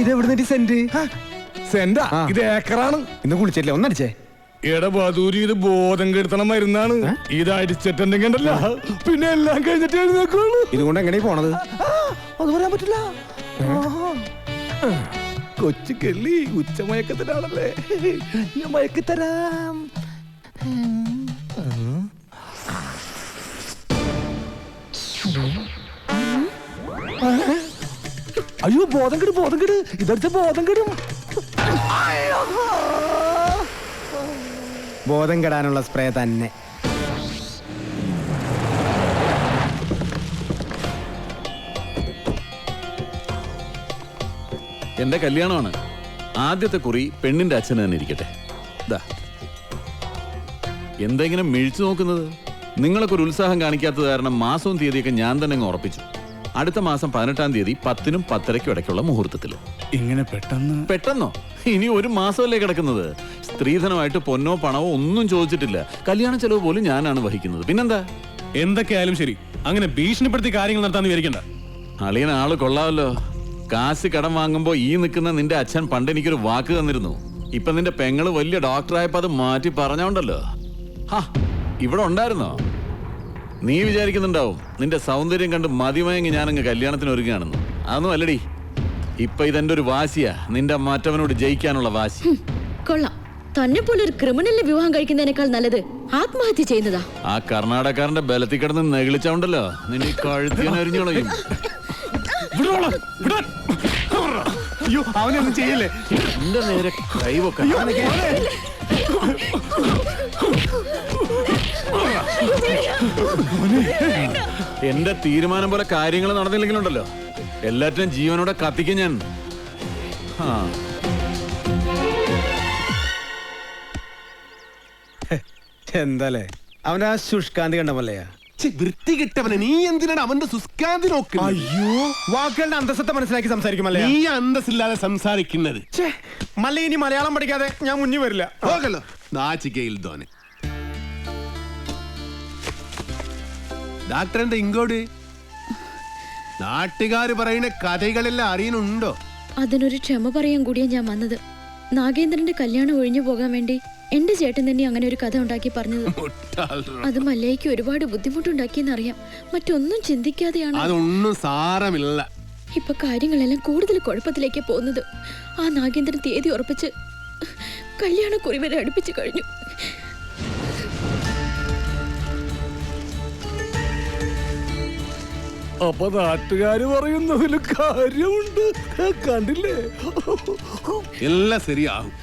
ഇതെവിടുന്ന saint? Santa? ഇത് ഏക്കറാണ്. ഇന്ന് കുളിച്ചില്ലേ? ഒന്നടിച്ചേ. എടബാദൂരി ഇത് ബോധം കെടുത്തണ മരുന്നാണ്. ഇത് അടിച്ചിട്ടുണ്ടെങ്കിൽ ഉണ്ടല്ലോ, പിന്നെ എല്ലാം കഴിഞ്ഞിട്ട് എഴുന്നേക്കുള്ളൂ. ഇതുകൊണ്ട് എങ്ങനെ പോണത്? അത് പറയാൻ പറ്റില്ല. കൊച്ചു കെള്ളി ഉച്ചമയക്കത്തിനാണല്ലേ, ഞാൻ മയക്കിത്തരാം. അയ്യോ, ബോധം കെടും, ബോധം കെട്. ഇതടിച്ച ബോധം കെടും. ബോധം കെടാനുള്ള സ്പ്രേ തന്നെ. എന്റെ കല്യാണമാണ്. ആദ്യത്തെ കുറി പെണ്ണിന്റെ അച്ഛന് തന്നെ ഇരിക്കട്ടെ. എന്തെങ്കിലും മിഴിച്ചു നോക്കുന്നത്? നിങ്ങളൊക്കെ ഒരു ഉത്സാഹം കാണിക്കാത്തത് കാരണം മാസവും തീയതിയൊക്കെ ഞാൻ തന്നെ അങ്ങ് ഉറപ്പിച്ചു. അടുത്ത മാസം 18-ാം തീയതി 10-നും 10:30-ക്കും ഇടയ്ക്കുള്ള മുഹൂർത്തത്തില്. ഇങ്ങനെ പെട്ടെന്നോ? ഇനി ഒരു മാസമല്ലേ കിടക്കുന്നത്. സ്ത്രീധനമായിട്ട് പൊന്നോ പണമോ ഒന്നും ചോദിച്ചിട്ടില്ല. കല്യാണ ചെലവ് പോലും ഞാനാണ് വഹിക്കുന്നത്. പിന്നെന്താ? എന്തൊക്കെയായാലും ശരി, അങ്ങനെ ഭീഷണിപ്പെടുത്തി കാര്യങ്ങൾ നടത്താൻ വിചാരിക്കണ്ട. അളിയൻ ആള് കൊള്ളാമല്ലോ. കാശ് കടം വാങ്ങുമ്പോ ഈ നിൽക്കുന്ന നിന്റെ അച്ഛൻ പണ്ട് എനിക്കൊരു വാക്ക് തന്നിരുന്നു. ഇപ്പൊ നിന്റെ പെങ്ങള് വലിയ ഡോക്ടറായപ്പോ അത് മാറ്റി പറഞ്ഞോണ്ടല്ലോ. ഇവിടെ ഉണ്ടായിരുന്നോ? നീ വിചാരിക്കുന്നുണ്ടാവും നിന്റെ സൗന്ദര്യം കണ്ട് മതിമയങ്ങി ഞാനങ്ങ് കല്യാണത്തിന് ഒരുങ്ങാണെന്ന്. അതൊന്നും അല്ലടി. ഇപ്പൊ ഇതെന്റെ ഒരു വാശിയാ, നിന്റെ മറ്റവനോട് ജയിക്കാനുള്ള വാശി. കൊള്ളാം. തന്നെ പോലെ ഒരു ക്രിമിനലിനെ വിവാഹം കഴിക്കുന്നതിനേക്കാൾ നല്ലത് ആത്മഹത്യ ചെയ്യുന്നതാ. ആ കർണാടകക്കാരന്റെ ബലത്തിൽ കിടന്ന് നെകിളിച്ചോണ്ടല്ലോ നിന്നെ കഴുത്തിനരിഞ്ഞോളയും. അയ്യോ, അവനൊന്നും ചെയ്യല്ലേ. എന്റെ നേരെ കൈവൊക്കെ. എന്റെ തീരുമാനം പോലെ കാര്യങ്ങൾ നടന്നില്ലെങ്കിലുണ്ടല്ലോ, എല്ലാറ്റിനും ജീവനോടെ കത്തിക്കും ഞാൻ. എന്താലേ അവനാ ശുഷ്കാന്തി കണ്ടമല്ലയാ. വൃത്തി കിട്ടവനെ, നീ എന്തിനാണ് അവന്റെ സുസ്കാന്തി നോക്കുന്നത്? അയ്യോ, വാക്കുകളുടെ അന്തസ്സത്തെ മനസ്സിലാക്കി സംസാരിക്കുമല്ലേ. നീ അന്തസ്സില്ലാതെ സംസാരിക്കുന്നത്. മല്ല, ഇനി മലയാളം പഠിക്കാതെ ഞാൻ മുന്നിൽ വരില്ല. പോകല്ലോ നാച്ചിക്കയിൽ തോനെ. ഡാക്ടറിന്റെ ഇങ്ങോട്ട് നാട്ടുകാര് പറയുന്ന കഥകളെല്ലാം അറിയുന്നുണ്ടോ? അതിനൊരു ക്ഷമ പറയാൻ കൂടിയാ ഞാൻ വന്നത്. നാഗേന്ദ്രന്റെ കല്യാണം ഒഴിഞ്ഞു പോകാൻ വേണ്ടി എന്റെ ചേട്ടൻ തന്നെ അങ്ങനെ ഒരു കഥ ഉണ്ടാക്കി പറഞ്ഞത്. അത് മല്ലയ്ക്ക് ഒരുപാട് ബുദ്ധിമുട്ടുണ്ടാക്കിയെന്നറിയാം. മറ്റൊന്നും ചിന്തിക്കാതെയാണ്. അതൊന്നും സാരമില്ല. ഇപ്പൊ കാര്യങ്ങളെല്ലാം കൂടുതൽ കുഴപ്പത്തിലേക്ക് പോകുന്നത്. ആ നാഗേന്ദ്രൻ തീയതി ഉറപ്പിച്ച് കല്യാണക്കുറി വരെ അടുപ്പിച്ചു കഴിഞ്ഞു. അപ്പൊ നാട്ടുകാര് പറയുന്നതിൽ കാര്യമുണ്ട്. കണ്ടില്ലേ? എല്ലാം ശരിയാകും.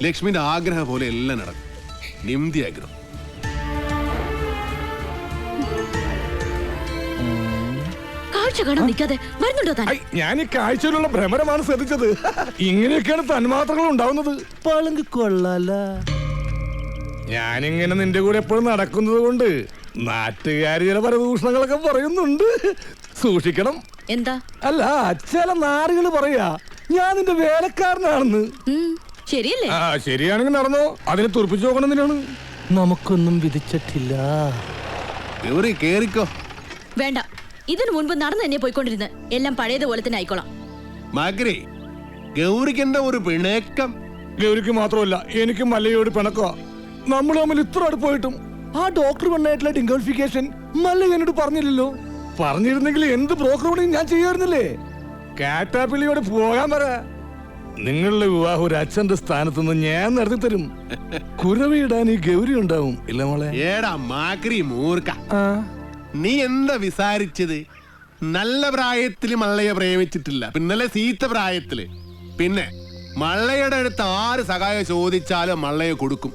ലക്ഷ്മിന്റെ ആഗ്രഹം പോലെ എല്ലാം നടക്കും. നിംതി ആഗ്രഹം. ഞാൻ ഈ കാഴ്ചയിലുള്ള ഭ്രമരമാണ് ശ്രദ്ധിച്ചത്. ഇങ്ങനെയൊക്കെയാണ് തന്മാത്രകൾ ഉണ്ടാവുന്നത്. പളുങ്ക് കൊള്ളാല. ഞാനിങ്ങനെ നിന്റെ കൂടെ എപ്പോഴും നടക്കുന്നത് കൊണ്ട് നാട്ടുകാര് ചില പരദൂഷണങ്ങളൊക്കെ പറയുന്നുണ്ട്. സൂക്ഷിക്കണം. എന്താ? അല്ല, ചില നാടുകൾ പറയാ ഞാൻ നിന്റെ വേലക്കാരനാണെന്ന്. ശരിയല്ലേ? ശരിയാണെങ്കിൽ നടന്നോ. അതിനെ തുറപ്പിച്ചു നോക്കണം. എന്തിനാണ്? നമുക്കൊന്നും വിധിച്ചിട്ടില്ല. കേറിക്കോ. വേണ്ട, ഇതിനു മുൻപ് നടന്നു തന്നെ പോയിക്കൊണ്ടിരുന്ന് എല്ലാം പഴയതുപോലെ തന്നെ ആയിക്കോളാം. മകരെ, ഗൗരിക്ക് എന്താ ഒരു പിണക്കം? ഗൗരിക്ക് മാത്രമല്ല, എനിക്ക് മല്ലയോട് പിണക്കോ. നമ്മൾ തമ്മിൽ ഇത്ര അടുപ്പായിട്ടും ആ ഡോക്ടർ പെണ്ണായിട്ടുള്ള ഡിംഗോളിഫിക്കേഷൻ മല്ല എന്നോട് പറഞ്ഞില്ലല്ലോ. പറഞ്ഞിരുന്നെങ്കിൽ എന്ത് ബ്രോക്കർ പണിയും ഞാൻ ചെയ്യാറുന്നില്ലേ. കാറ്റാപ്പിള്ളിയോട് പോകാൻ പറ. നിങ്ങളുടെ വിവാഹം ഒരു അച്ഛന്റെ സ്ഥാനത്തുനിന്ന് ഞാൻ നടത്തി തരും. കുരവിടാൻ ഈ ഗൗരി ഉണ്ടാവും. ഇല്ല മോളെ? ഏടാ മാക്രി മൂർക്ക, നീ എന്താ വിസാരിച്ചത്? നല്ല പ്രായത്തില് മള്ളയെ പ്രേമിച്ചിട്ടില്ല, പിന്നല്ലേ സീത്ത പ്രായത്തില്. പിന്നെ മള്ളയുടെ അടുത്ത് ആര് സഹായം ചോദിച്ചാലും മള്ളയെ കൊടുക്കും.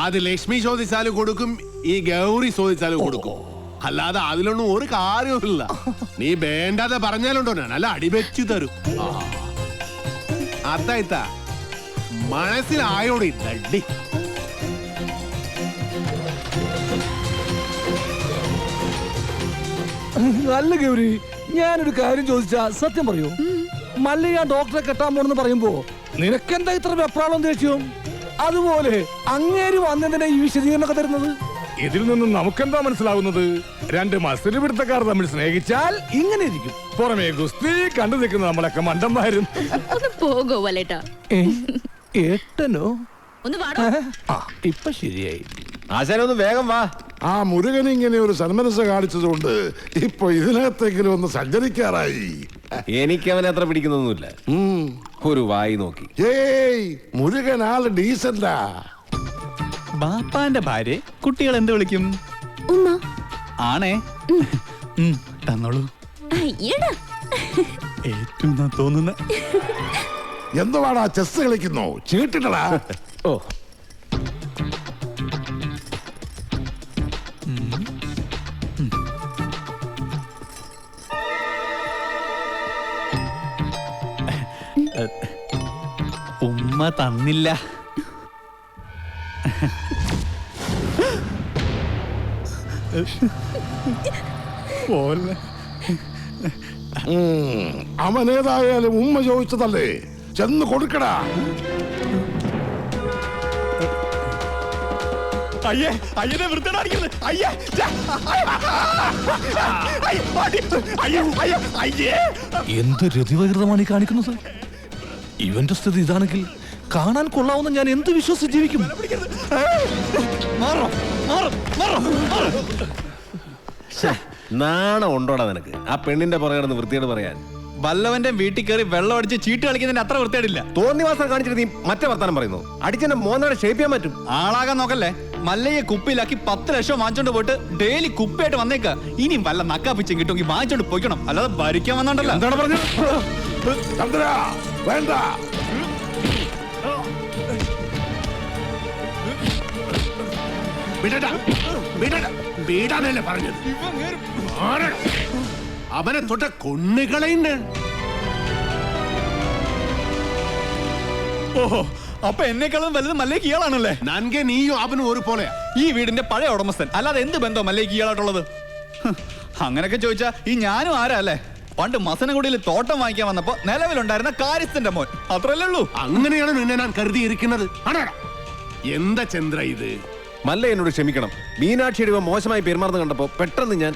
അത് ലക്ഷ്മി ചോദിച്ചാലും കൊടുക്കും, ഈ ഗൗരി ചോദിച്ചാലും കൊടുക്കും. അല്ലാതെ അതിലൊന്നും ഒരു കാര്യമില്ല. നീ വേണ്ടാതെ പറഞ്ഞാലുണ്ടോ നല്ല അടിവെച്ചു തരും. അതായിത്താ മനസ്സിലായോടി തട്ടി. നല്ല ഗൗരി, ഞാനൊരു കാര്യം ചോദിച്ചാ സത്യം പറയൂ. മല്ലയ്യ ഡോക്ടറെ കെട്ടാൻ പോണെന്ന് പറയുമ്പോ നിനക്കെന്താ ഇത്ര വെപ്രാളം ദേഷ്യം? അതുപോലെ അങ്ങേര് വന്നതിനെ ഈ വിശദീകരണമൊക്കെ തരുന്നത്? ഇതിൽ നിന്നും നമുക്കെന്താ മനസ്സിലാവുന്നത്? രണ്ട് മത്സര പിടുത്തക്കാർ തമ്മിൽ സ്നേഹിച്ചാൽ ഇങ്ങനെ ഇരിക്കും. പുറമേ ഗുസ്തി കണ്ടു നിൽക്കുന്ന നമ്മളൊക്കെ മണ്ടന്മാരും. ഒന്ന് പോകോ വല്ലേട്ടാ. ഏട്ടനോ? ഒന്ന് വാടോ. ആ ഇപ്പൊ ശരിയായി. ആശാനൊന്ന് വേഗം വാ. ആ മുരുകൻ ഇങ്ങനെ ഒരു സന്മനസ് കാണിച്ചതുകൊണ്ട് ഇപ്പൊ ഇതിനകത്തെങ്കിലും ഒന്ന് സഞ്ചരിക്കാറായി. എനിക്ക് അവനെ അത്ര പിടിക്കുന്നൊന്നുമില്ല. ഒരു വായി നോക്കി. ഏയ് മുരുകൻ ആള് ഡീസന്റാ. ബാപ്പാന്റെ ഭാര്യ കുട്ടികൾ എന്ത് വിളിക്കും? ഉമ്മ. ആണേ. തന്നോളൂ. അയ്യടാ. ഏറ്റവും തോന്നുന്ന എന്തുവാടാ ചെസ് കളിക്കുന്നു? ചീട്ടിട്ടടാ. ഓ ഉമ്മ തന്നില്ല. പോലെ അവനേതായാലും ഉമ്മ ചോദിച്ചതല്ലേ, ചെന്ന് കൊടുക്കടാ. അയ്യേ അയ്യനെ വൃത്തിയാക്കുന്നത്. അയ്യേ അയ്യേ എന്ത് രതിവകൃതമാണ് ഈ കാണിക്കുന്നത്? ഇവന്റെ സ്ഥിതി ഇതാണെങ്കിൽ കാണാൻ കൊള്ളാവുന്ന ഞാൻ എന്ത് വിശ്വസിച്ച് ജീവിക്കും? മാറോ മാറോ മാറോ മാറോ. നാണം ഉണ്ടോടാ നിനക്ക് ആ പെണ്ണിന്റെ പുറകെ കിടന്ന് വൃത്തിയോട് പറയാൻ? വല്ലവന്റെ വീട്ടിൽ കയറി വെള്ളം അടിച്ച് ചീട്ട് കളിക്കുന്നതിന് അത്ര വൃത്തിയായിട്ടില്ല. തോന്നിവാസം കാണിച്ചിട്ട് നീ മറ്റേ വർത്താനം പറയുന്നു. അടിച്ചെന്നെ മോന്നോടെ ഷേപ്പ് ചെയ്യാൻ പറ്റും. ആളാകാൻ നോക്കല്ലേ. മല്ലയെ കുപ്പിയിലാക്കി 10 ലക്ഷം വാങ്ങിച്ചോണ്ട് പോയിട്ട് ഡെയിലി കുപ്പിയായിട്ട് വന്നേക്ക. ഇനി വല്ല നക്കാപ്പിച്ചും കിട്ടുമെങ്കിൽ വാങ്ങിച്ചോണ്ട് പോയിക്കണം, അല്ലാതെ ഭരിക്കാൻ വന്നോണ്ടല്ലോ. എന്താണ് പറഞ്ഞത്? ചന്ദ്ര വേണ്ട. വീടാനല്ലേ പറഞ്ഞത്? അവനെ തൊട്ട കൊണ്ണുകളയുണ്ട്. ഓഹോ, അപ്പൊ എന്നെക്കാളും വലുത് മല്ലേക്ക് ഇയാളാണല്ലേ? നൻകെ നീയും അവനും ഒരു പോലെയാ. ഈ വീടിന്റെ പഴയ ഉടമസ്ഥൻ, അല്ലാതെ എന്ത് ബന്ധം മല്ലേക്ക് ഇയാളായിട്ടുള്ളത്? അങ്ങനെയൊക്കെ ചോദിച്ചാ ഈ ഞാനും ആരാ അല്ലേ? പണ്ട് മസനഗുഡിയിൽ തോട്ടം വാങ്ങിക്കാൻ വന്നപ്പോ നിലവിലുണ്ടായിരുന്ന കാര്യസ്ഥന്റെ മോൻ, അത്രല്ലേ ഉള്ളൂ. അങ്ങനെയാണ് നിന്നെ ഞാൻ കരുതിയിരിക്കുന്നത്. ആണോടാ? എന്താ ചന്ദ്ര ഇത്? മല്ല എന്നോട് ക്ഷമിക്കണം. മീനാക്ഷിയുടെ ഇവ മോശമായി പെരുമാറുന്ന കണ്ടപ്പോ പെട്ടെന്ന് ഞാൻ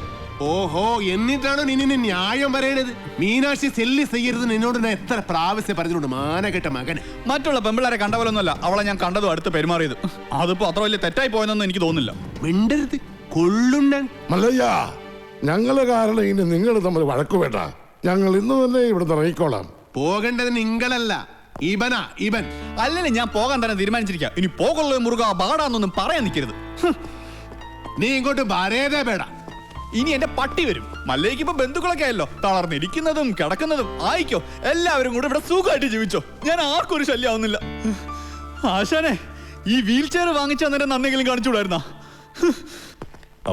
ഓഹോ, എന്നിട്ടാണ് നിന്നെ ന്യായം പറയണത്? മീനാക്ഷി സെല്ലി ചെയ്യരുത് നിന്നോട് ഞാൻ എത്ര പ്രാവശ്യം പറഞ്ഞിട്ടുണ്ട്, മാനകെട്ട മകൻ. മറ്റുള്ള പെമ്പിളാരെ കണ്ട പോലൊന്നുമല്ല അവളെ ഞാൻ കണ്ടതും അടുത്ത് പെരുമാറിയത്. അതിപ്പോ അത്ര വലിയ തെറ്റായി പോയെന്നൊന്നും എനിക്ക് തോന്നുന്നില്ല. മിണ്ടരുത്, കൊള്ളുണ്ടാൻ. മല്ലയ്യ, ഞങ്ങള് കാരണം ഇനി നിങ്ങൾ തമ്മിൽ വഴക്കു വേണ്ട. ഞങ്ങൾ ഇന്ന് തന്നെ ഇവിടുന്ന് ഇറങ്ങിക്കോളാം. പോകേണ്ടത് നിങ്ങളല്ല, ഇവനാ ഇവൻ. അല്ലെങ്കിൽ ഞാൻ പോകാൻ തന്നെ തീരുമാനിച്ചിരിക്കാം. ഇനി പോകുള്ള മുറുക ബാടാന്നൊന്നും പറയാൻ നിൽക്കരുത്. നീ ഇങ്ങോട്ട് വരേതേ പേട. ഇനി എന്റെ പട്ടി വരും. മല്ലേക്ക് ഇപ്പൊ ബന്ധുക്കളൊക്കെ ആയല്ലോ, തളർന്നിരിക്കുന്നതും കിടക്കുന്നതും ആയിക്കോ. എല്ലാവരും കൂടെ ഇവിടെ സുഖമായിട്ട് ജീവിച്ചോ. ഞാൻ ആർക്കും ഒരു ശല്യം ആവുന്നില്ല. ആശാനെ, ഈ വീൽ ചെയർ വാങ്ങിച്ച അന്നേരം നന്നെങ്കിലും കാണിച്ചുകൂടായിരുന്നാ?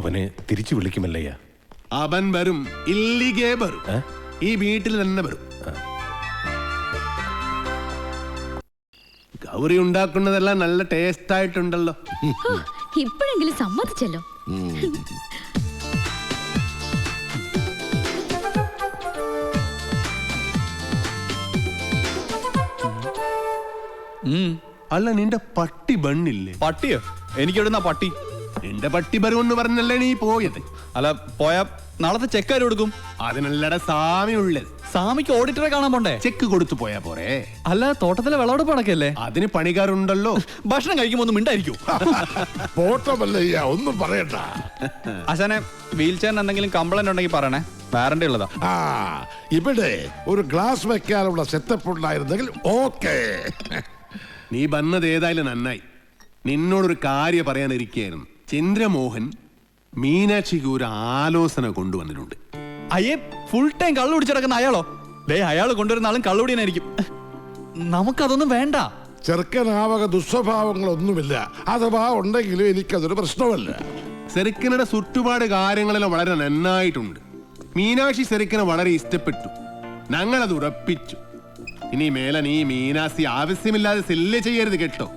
അവനെ തിരിച്ചു വിളിക്കുമല്ലയ്യ. അവൻ വരും, ഇല്ലിഗേ വരും. ഈ വീട്ടിൽ തന്നെ വരും. ഗൗരി ഉണ്ടാക്കുന്നതെല്ലാം നല്ല ടേസ്റ്റ് ആയിട്ടുണ്ടല്ലോ. ഇപ്പോഴെങ്കിലും സമ്മതിച്ചല്ലോ. അല്ല, നിന്റെ പട്ടി ബണ്ണില്ലേ? പട്ടിയോ? എനിക്കെവിടുന്ന പട്ടി? നിന്റെ പട്ടി ബരുവെന്ന് പറഞ്ഞല്ലേ നീ പോയത്? അല്ല, പോയാ നാളത്തെ ചെക്കാര് കൊടുക്കും. അതിനല്ലട സാമി ഉള്ളത്. സാമിക്ക് ഓഡിറ്ററെ കാണാൻ പോണ്ടേ? ചെക്ക് കൊടുത്തു പോയാ പോരെ? അല്ല, തോട്ടത്തിലെ വിളവെടുപ്പ് നടക്കല്ലേ? അതിന് പണിക്കാരുണ്ടല്ലോ. ഭക്ഷണം കഴിക്കുമ്പോ ഒന്നും മിണ്ടായിരിക്കും. പോട്ടമല്ലയ്യ, ഒന്നും പറയണ്ട. ആശാനെ, വീൽ ചെയറിന് എന്തെങ്കിലും കംപ്ലൈന്റ് ഉണ്ടെങ്കിൽ പറയണേ, വാറണ്ടി ഉള്ളതാ. ആ ഇവിടെ ഒരു ഗ്ലാസ് വെക്കാനുള്ള സെറ്റപ്പ് ഉണ്ടായിരുന്നെങ്കിൽ ഓക്കേ. നീ വന്നത് ഏതായാലും നന്നായി. നിന്നോടൊരു കാര്യം പറയാനിരിക്കുകയായിരുന്നു. ചന്ദ്രമോഹൻ മീനാക്ഷിക്ക് ഒരു ആലോചന കൊണ്ടുവന്നിട്ടുണ്ട്. അയ്യേ, ഫുൾ ടൈം കള്ളു പിടിച്ചിടക്കുന്ന അയാളോ? ദേ, അയാൾ കൊണ്ടുവരുന്ന ആളും കള്ളുപിടിയനായിരിക്കും. നമുക്കതൊന്നും വേണ്ട. ചെറുക്കനാവക ദുസ്വഭാവങ്ങളൊന്നുമില്ല. അഥവാ ഉണ്ടെങ്കിലും എനിക്കതൊരു പ്രശ്നമല്ല. സെറിക്കനുടെ ചുറ്റുപാട് കാര്യങ്ങളെല്ലാം വളരെ നന്നായിട്ടുണ്ട്. മീനാക്ഷി സെറിക്കനെ വളരെ ഇഷ്ടപ്പെട്ടു. ഞങ്ങളത് ഉറപ്പിച്ചു. ഇനി മേലെ നീ മീനാക്ഷി ആവശ്യമില്ലാതെ സെല്ല് ചെയ്യരുത് കേട്ടോ.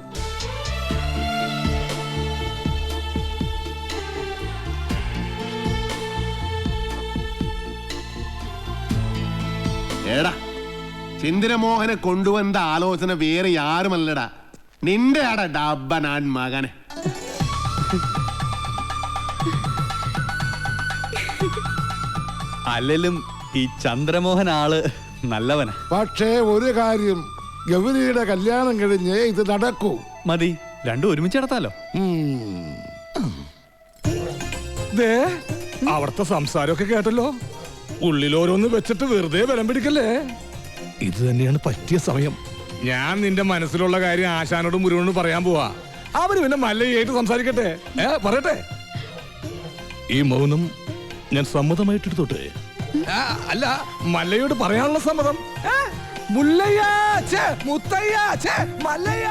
ഏടാ, ചന്ദ്രമോഹനെ കൊണ്ടുവന്ന ആലോചന വേറെ ആരുമല്ലടാ, നിന്റെ ആടാ ഡബ്ബനാൻ മകനെ. അല്ലെങ്കിലും ഈ ചന്ദ്രമോഹൻ ആള് നല്ലവനാ. പക്ഷേ ഒരു കാര്യം, ഗൗരിയുടെ കല്യാണം കഴിഞ്ഞ് ഇത് നടക്കൂ. മതി, രണ്ടും ഒരുമിച്ച് നടത്താലോ. ദേ അവിടുത്തെ സംസാരമൊക്കെ കേട്ടല്ലോ. ഉള്ളിലോരോന്ന് വെച്ചിട്ട് വെറുതെ ബലം പിടിക്കല്ലേ. ഇത് തന്നെയാണ് പറ്റിയ സമയം. ഞാൻ നിന്റെ മനസ്സിലുള്ള കാര്യം ആശാനോടും മുരുകനോടും പറയാൻ പോവാ. അവര് പിന്നെ മല്ലയായിട്ട് സംസാരിക്കട്ടെ. പറയട്ടെ. ഈ മൗനം ഞാൻ സമ്മതമായിട്ട് എടുത്തോട്ടെ. അല്ല, മല്ലയോട് പറയാനുള്ള സമ്മതം. മുല്ലയ്യ, മുത്തയ്യ, മല്ലയ്യ.